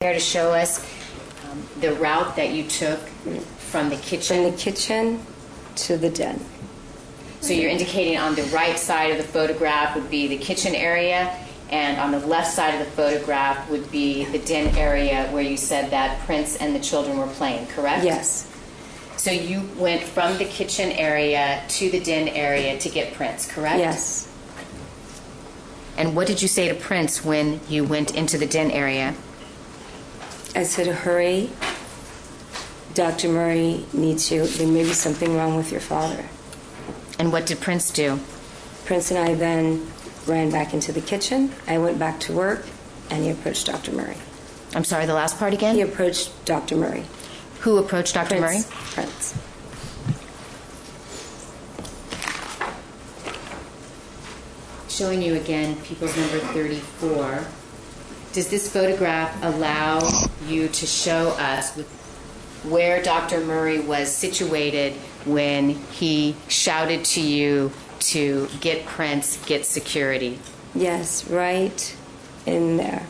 Care to show us the route that you took from the kitchen? From the kitchen to the den. So you're indicating on the right side of the photograph would be the kitchen area, and on the left side of the photograph would be the den area where you said that Prince and the children were playing, correct? Yes. So you went from the kitchen area to the den area to get Prince, correct? Yes. And what did you say to Prince when you went into the den area? I said, hurry. Dr. Murray needs you. There may be something wrong with your father. And what did Prince do? Prince and I then ran back into the kitchen. I went back to work, and he approached Dr. Murray. I'm sorry, the last part again? He approached Dr. Murray. Who approached Dr. Murray? Prince. Showing you again people's number 34. Does this photograph allow you to show us where Dr. Murray was situated when he shouted to you to get Prince, get security? Yes, right in there.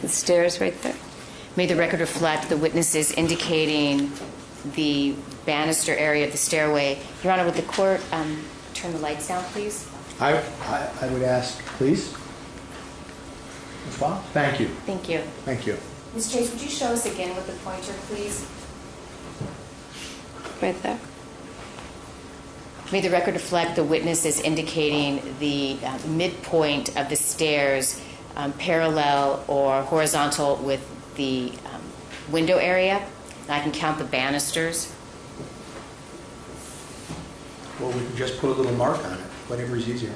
The stairs right there. May the record reflect the witnesses indicating the banister area of the stairway. Your Honor, would the court turn the lights down, please? I would ask, please. Ms. Fox? Thank you. Thank you. Thank you. Ms. Chase, would you show us again with the pointer, please? Right there. May the record reflect the witnesses indicating the midpoint of the stairs parallel or horizontal with the window area. And I can count the banisters. Well, we can just put a little mark on it, whatever is easier.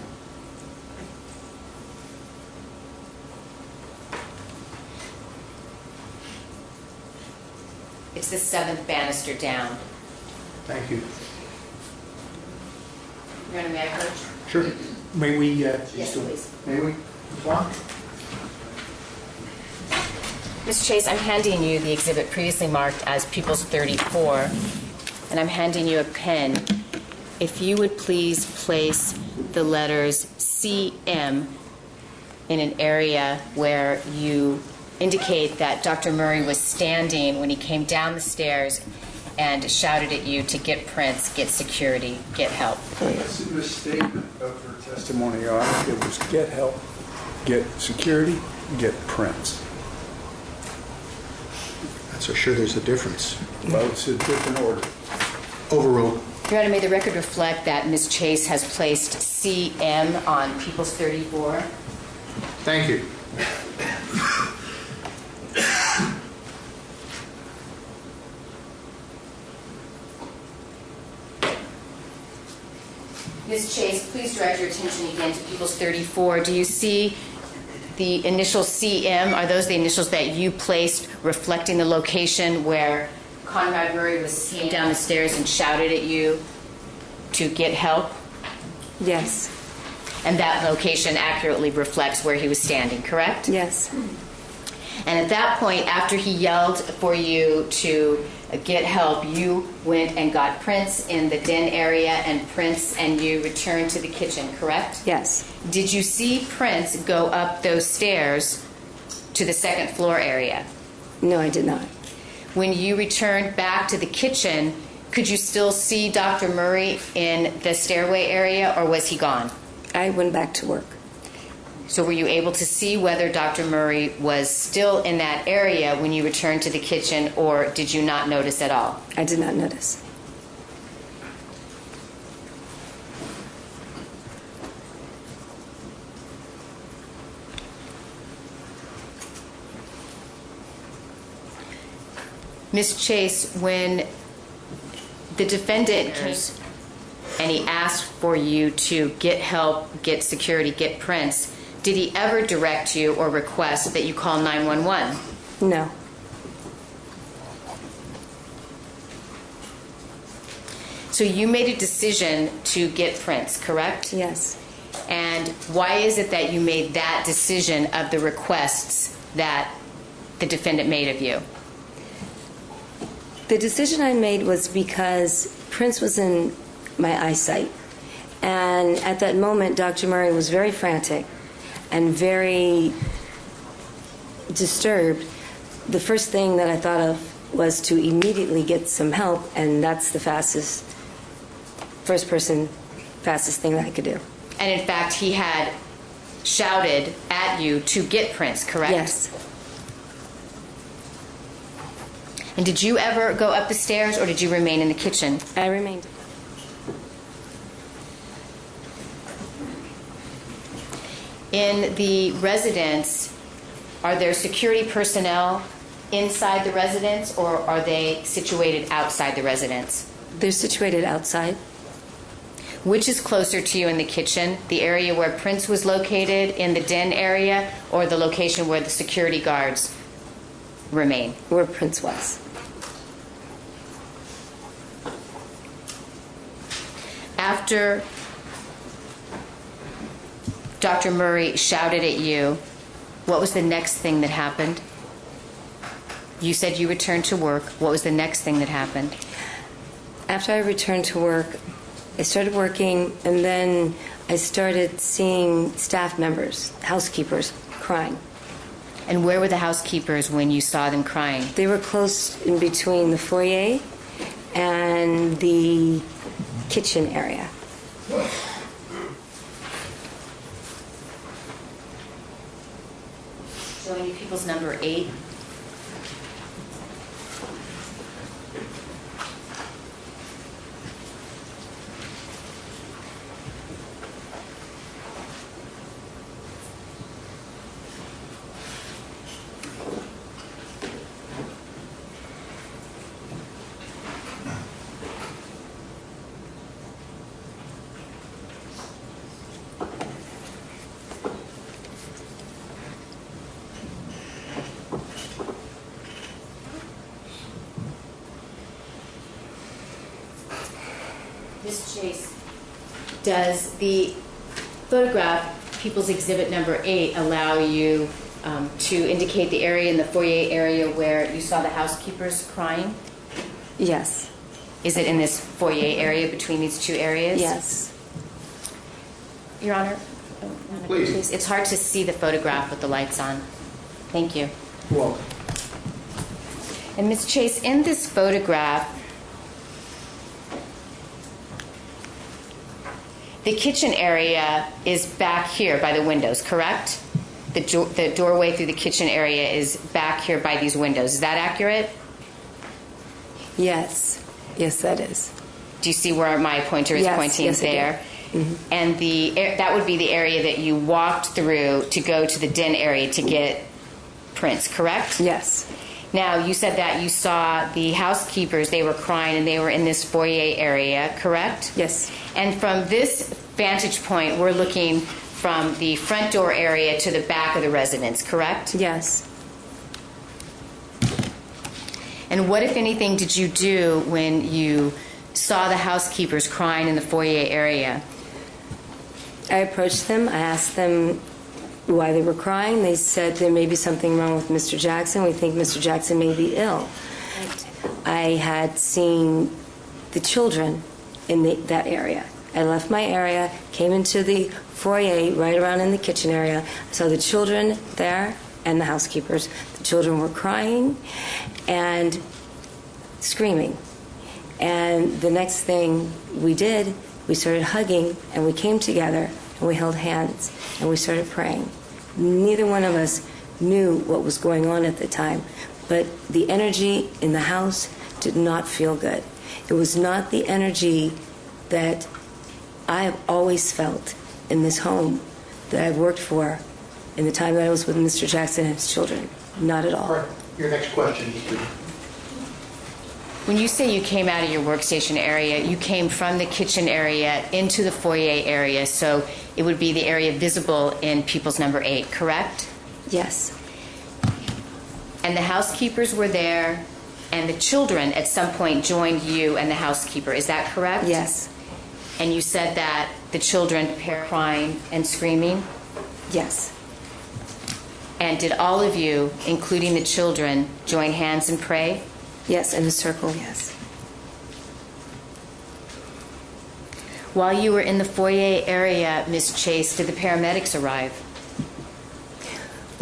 It's the 7th banister down. Thank you. Your Honor, may I approach? Sure. May we? Yes, please. May we? Ms. Fox? Ms. Chase, I'm handing you the exhibit previously marked as People's 34, and I'm handing you a pen. If you would please place the letters CM in an area where you indicate that Dr. Murray was standing when he came down the stairs and shouted at you to get Prince, get security, get help. That's a misstatement of her testimony, Your Honor. It was get help, get security, get Prince. Not so sure there's a difference. Well, it's a different order. Overruled. Your Honor, may the record reflect that Ms. Chase has placed CM on People's 34. Thank you. Ms. Chase, please direct your attention again to People's 34. Do you see the initials CM? Are those the initials that you placed reflecting the location where Conrad Murray was came down the stairs and shouted at you to get help? Yes. And that location accurately reflects where he was standing, correct? Yes. And at that point, after he yelled for you to get help, you went and got Prince in the den area, and Prince and you returned to the kitchen, correct? Yes. Did you see Prince go up those stairs to the 2nd floor area? No, I did not. When you returned back to the kitchen, could you still see Dr. Murray in the stairway area, or was he gone? I went back to work. So were you able to see whether Dr. Murray was still in that area when you returned to the kitchen, or did you not notice at all? I did not notice. Ms. Chase, when the defendant came and he asked for you to get help, get security, get Prince, did he ever direct you or request that you call 911? No. So you made a decision to get Prince, correct? Yes. And why is it that you made that decision of the requests that the defendant made of you? The decision I made was because Prince was in my eyesight. And at that moment, Dr. Murray was very frantic and very disturbed the first thing that I thought of was to immediately get some help, and that's the fastest thing that I could do. And in fact, he had shouted at you to get Prince, correct? Yes. And did you ever go up the stairs, or did you remain in the kitchen? I remained. In the residence, are there security personnel inside the residence, or are they situated outside the residence? They're situated outside. Which is closer to you in the kitchen, the area where Prince was located in the den area, or the location where the security guards remain? Where Prince was. After Dr. Murray shouted at you, what was the next thing that happened? You said you returned to work. What was the next thing that happened? After I returned to work, I started working, and then I started seeing staff members, housekeepers, crying. And where were the housekeepers when you saw them crying? They were close in between the foyer and the kitchen area. Showing you people's number 8. Ms. Chase, does the photograph, People's Exhibit number 8, allow you to indicate the area in the foyer area where you saw the housekeepers crying? Yes. Is it in this foyer area between these two areas? Yes. Your Honor? Please. It's hard to see the photograph with the lights on. Thank you. Well, And Ms. Chase, in this photograph, the kitchen area is back here by the windows, correct? The doorway through the kitchen area is back here by these windows. Is that accurate? Yes. Yes, that is. Do you see where my pointer is Yes, pointing yes, I do. there? And that would be the area that you walked through to go to the den area to get Prince, correct? Yes. Now, you said that you saw the housekeepers, they were crying, and they were in this foyer area, correct? Yes. And from this vantage point, we're looking from the front door area to the back of the residence, correct? Yes. And what, if anything, did you do when you saw the housekeepers crying in the foyer area? I approached them. I asked them why they were crying. They said there may be something wrong with Mr. Jackson. We think Mr. Jackson may be ill. I had seen the children in that area. I left my area, came into the foyer right around in the kitchen area. I saw the children there and the housekeepers. The children were crying and screaming. And the next thing we did, we started hugging, and we came together and we held hands and we started praying. Neither one of us knew what was going on at the time, but the energy in the house did not feel good. It was not the energy that I have always felt in this home that I've worked for in the time that I was with Mr. Jackson and his children. Not at all. all right, your next question, Mr. When you say you came out of your workstation area, you came from the kitchen area into the foyer area, so it would be the area visible in People's number 8, correct? Yes. And the housekeepers were there, and the children at some point joined you and the housekeeper. Is that correct? Yes. And you said that the children were crying and screaming? Yes. And did all of you, including the children, join hands and pray? Yes, in a circle, yes. While you were in the foyer area, Ms. Chase, did the paramedics arrive?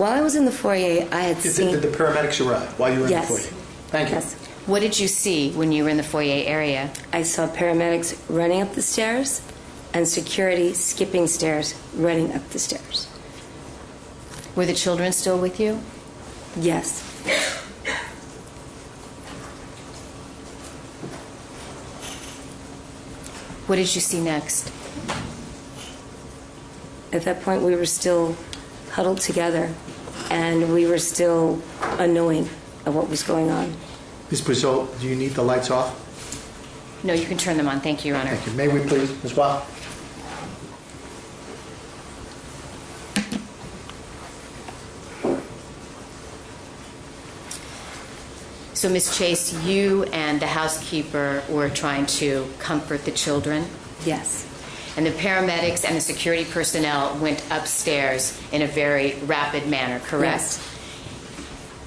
While I was in the foyer, I had Did seen... the paramedics arrive while you were in the Yes. foyer? Thank you. Yes. What did you see when you were in the foyer area? I saw paramedics running up the stairs and security skipping stairs, running up the stairs. Were the children still with you? Yes. What did you see next? At that point, we were still huddled together, and we were still unknowing of what was going on. Ms. Brazeau, do you need the lights off? No, you can turn them on. Thank you, Your Honor. Thank you. May we please, Ms. Watt? So, Ms. Chase, you and the housekeeper were trying to comfort the children, Yes. and the paramedics and the security personnel went upstairs in a very rapid manner, correct? Yes.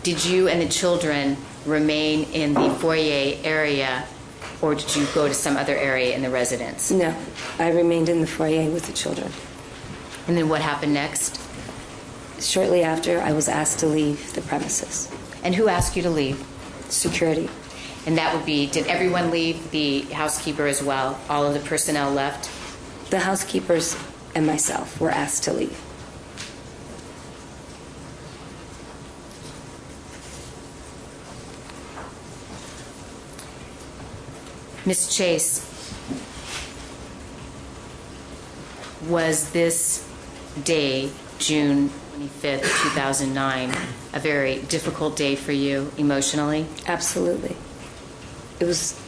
Did you and the children remain in the foyer area, or did you go to some other area in the residence? No. I remained in the foyer with the children. And then what happened next? Shortly after, I was asked to leave the premises. And who asked you to leave? Security. And that would be, did everyone leave? The housekeeper as well? All of the personnel left? The housekeepers and myself were asked to leave. Ms. Chase, was this day, June 25th, 2009, a very difficult day for you emotionally? Absolutely. It was,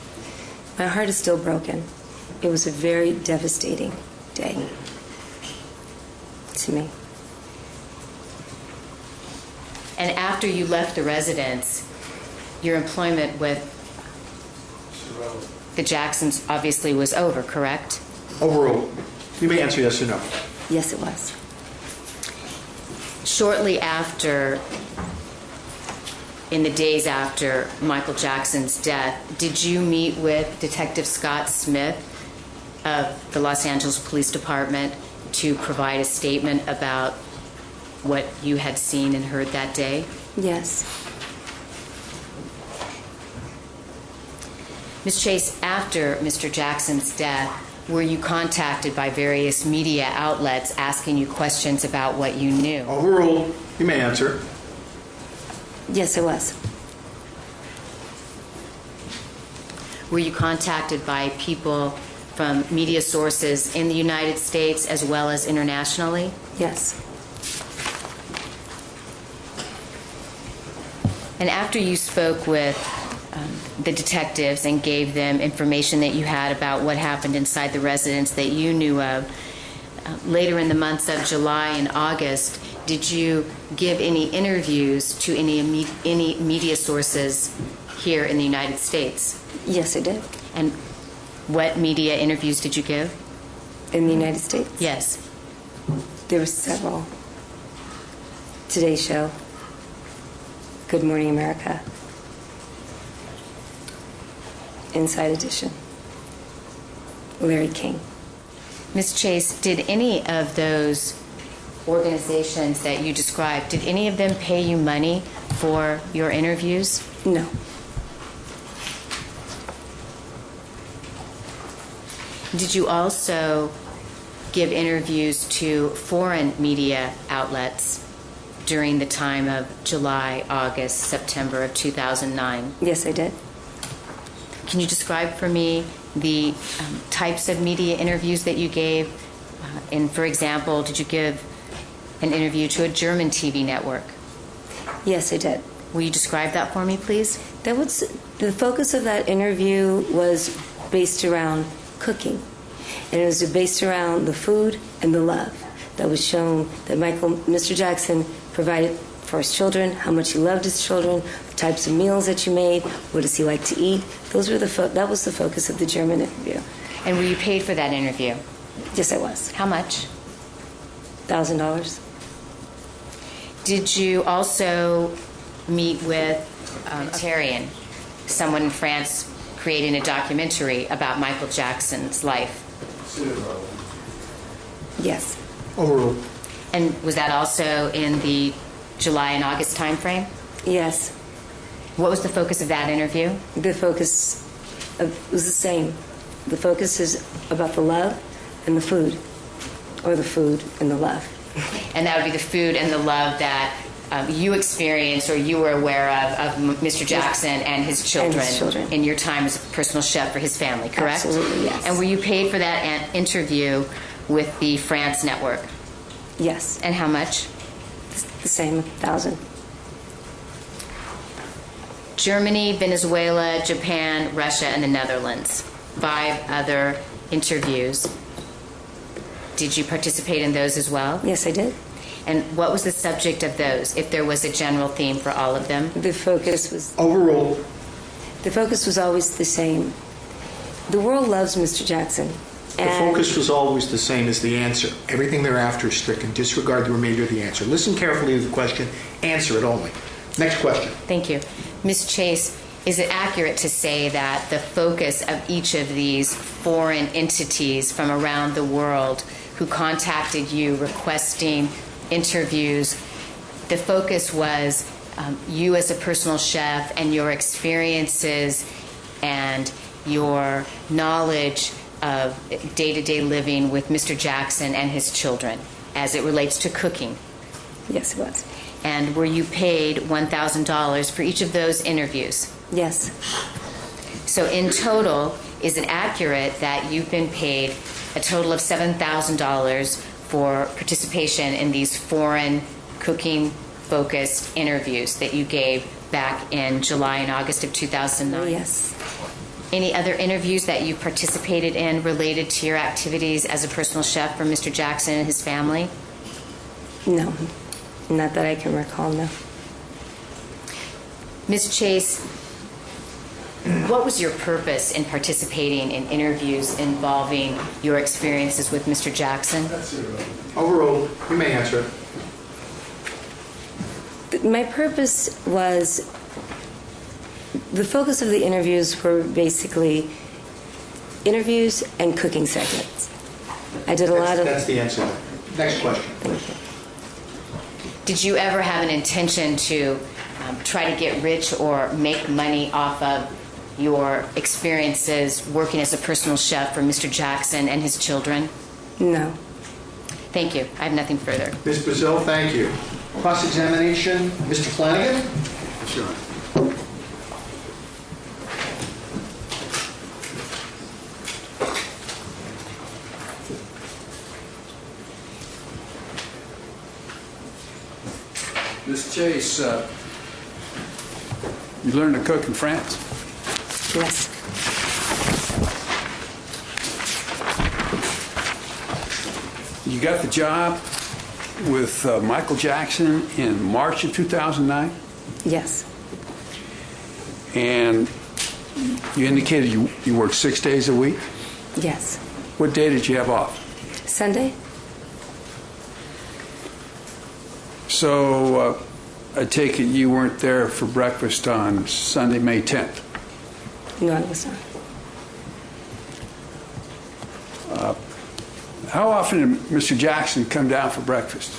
my heart is still broken. It was a very devastating day to me. And after you left the residence, your employment with the Jacksons obviously was over, correct? Overruled. You may answer yes or no. Yes, it was. Shortly after, in the days after Michael Jackson's death, did you meet with Detective Scott Smith of the Los Angeles Police Department to provide a statement about what you had seen and heard that day? Yes. Ms. Chase, after Mr. Jackson's death, were you contacted by various media outlets asking you questions about what you knew? Overruled. You may answer. Yes, it was. Were you contacted by people from media sources in the United States as well as internationally? Yes. And after you spoke with the detectives and gave them information that you had about what happened inside the residence that you knew of, later in the months of July and August, did you give any interviews to any media sources here in the United States? Yes, I did. And what media interviews did you give? In the United States? Yes. There were several. Today Show, Good Morning America, Inside Edition, Larry King. Ms. Chase, did any of those organizations that you described, did any of them pay you money for your interviews? No. Did you also give interviews to foreign media outlets during the time of July, August, September of 2009? Yes, I did. Can you describe for me the types of media interviews that you gave? And for example, did you give an interview to a German TV network? Yes, I did. Will you describe that for me, please? That was the focus of that interview was based around cooking, and it was based around the food and the love that was shown that Mr. Jackson provided for his children, how much he loved his children, the types of meals that you made, what does he like to eat. That was the focus of the German interview. And were you paid for that interview? Yes, I was. How much? $1,000. Did you also meet with Tyrion, someone in France creating a documentary about Michael Jackson's life? Yes. Overruled. And was that also in the July and August timeframe? Yes. What was the focus of that interview? The focus was the same. The focus is about the love and the food, or the food and the love. And that would be the food and the love that you experienced or you were aware of Mr. Jackson and his children in your time as a personal chef for his family, correct? Absolutely, yes. And were you paid for that interview with the France network? Yes. And how much? The same, 1,000. Germany, Venezuela, Japan, Russia, and the Netherlands. 5 other interviews. Did you participate in those as well? Yes, I did. And what was the subject of those, if there was a general theme for all of them? The focus was Overruled. the focus was always the same. The world loves Mr. Jackson. The focus was always the same as the answer. Everything thereafter is stricken. Disregard the remainder of the answer. Listen carefully to the question. Answer it only. Next question. Thank you. Ms. Chase, is it accurate to say that the focus of each of these foreign entities from around the world who contacted you requesting interviews, the focus was you as a personal chef and your experiences and your knowledge of day-to-day living with Mr. Jackson and his children as it relates to cooking? Yes, it was. And were you paid $1,000 for each of those interviews? Yes. So in total, is it accurate that you've been paid a total of $7,000 for participation in these foreign cooking-focused interviews that you gave back in July and August of 2009? Yes. Any other interviews that you participated in related to your activities as a personal chef for Mr. Jackson and his family? No. Not that I can recall, no. Ms. Chase, what was your purpose in participating in interviews involving your experiences with Mr. Jackson? Overruled. You may answer it. My purpose was, the focus of the interviews were basically interviews and cooking segments. I did a lot of... That's the answer. Next question. Did you ever have an intention to try to get rich or make money off of your experiences working as a personal chef for Mr. Jackson and his children? No. Thank you. I have nothing further. Ms. Brazil, thank you. Cross-examination, Mr. Flanagan? Sure. Ms. Chase, you learned to cook in France? Yes. You got the job with Michael Jackson in March of 2009? Yes. And you indicated you worked 6 days a week? Yes. What day did you have off? Sunday? So I take it you weren't there for breakfast on Sunday, May 10th? No, I was not. How often did Mr. Jackson come down for breakfast?